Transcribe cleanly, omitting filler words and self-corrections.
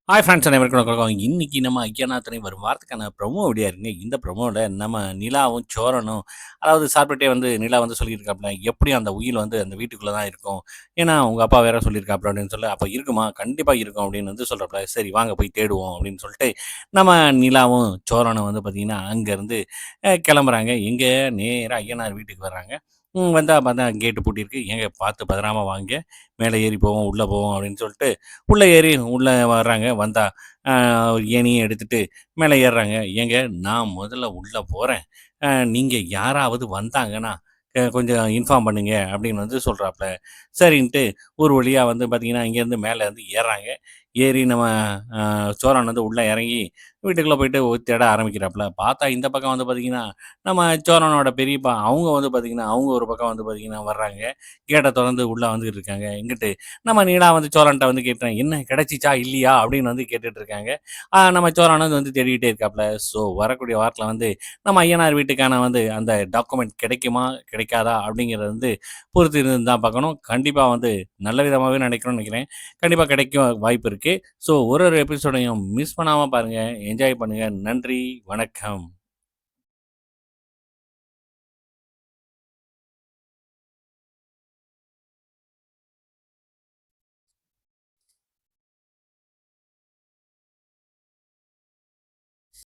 Hi friends அனைவருக்கும் வணக்கம். இன்னைக்கு நம்ம ஐக்கியநாதனை வரும் வாரத்துக்கான ப்ரொமோ வீடியோ இருக்குங்க. இந்த ப்ரொமோவில் நம்ம நிலாவும் சோரனும், அதாவது சாப்பிட்டுட்டே வந்து நிலா வந்து சொல்லியிருக்காப்புல, எப்படியும் அந்த உயில் வந்து அந்த வீட்டுக்குள்ளே தான் இருக்கும். ஏன்னா உங்கள் அப்பா வேற சொல்லியிருக்காப்புல அப்படின்னு சொல்லி, அப்போ இருக்குமா, கண்டிப்பாக இருக்கும் அப்படின்னு வந்து சொல்கிறப்பல, சரி வாங்க போய் தேடுவோம் அப்படின்னு சொல்லிட்டு நம்ம நிலாவும் சோரனும் வந்து பார்த்திங்கன்னா அங்கேருந்து கிளம்புறாங்க. எங்கே நேராக ஐயனார் வீட்டுக்கு வர்றாங்க. வந்தா பார்த்தா கேட்டு பூட்டியிருக்கு. ஏங்க பார்த்து பத்திரமா வாங்க, மேலே ஏறி போவோம், உள்ளே போவோம் அப்படின்னு சொல்லிட்டு உள்ளே ஏறி உள்ளே வர்றாங்க. வந்தா ஏணிய எடுத்துட்டு மேலே ஏறுறாங்க. ஏங்க நான் முதல்ல உள்ளே போறேன். நீங்க யாராவது வந்தாங்கன்னா, கொஞ்சம் இன்ஃபார்ம் பண்ணுங்க அப்படின்னு வந்து சொல்றாப்புல. சரின்ட்டு ஒரு வழியா வந்து பார்த்தீங்கன்னா, இங்கேருந்து மேலே வந்து ஏறுறாங்க. ஏறி நம்ம சோழன் வந்து உள்ளே இறங்கி வீட்டுக்குள்ளே போயிட்டு தேட ஆரம்பிக்கிறாப்புல. பார்த்தா இந்த பக்கம் வந்து பார்த்தீங்கன்னா, நம்ம சோழனோட பெரியப்பா அவங்க வந்து பார்த்தீங்கன்னா, அவங்க ஒரு பக்கம் வந்து பார்த்தீங்கன்னா வர்றாங்க. கேட்ட தொறந்து உள்ள வந்துட்டு இருக்காங்க. இங்கிட்டு நம்ம நீலா வந்து சோழன்ட்ட வந்து கேட்குறாங்க, "என்ன கிடைச்சிச்சா? இல்லையா?" அப்படின்னு வந்து கேட்டுட்டு இருக்காங்க. நம்ம சோழன் வந்து தேடிக்கிட்டே இருக்காப்புல. ஸோ வரக்கூடிய வாரத்தில வந்து நம்ம ஐயனார் வீட்டுக்கான வந்து அந்த டாக்குமெண்ட் கிடைக்குமா? கிடைக்காதா? அப்படிங்கிறத வந்து பொறுத்து இருந்து தான் பார்க்கணும். கண்டிப்பா வந்து நல்ல விதமாவே நினைக்கணும்னு நினைக்கிறேன். கண்டிப்பா கிடைக்கும் வாய்ப்பு இருக்கு. ஸோ ஒரு ஒரு எபிசோடையும் மிஸ் பண்ணாம பாருங்க. என்ஜாய் பண்ணுங்க. நன்றி, வணக்கம்.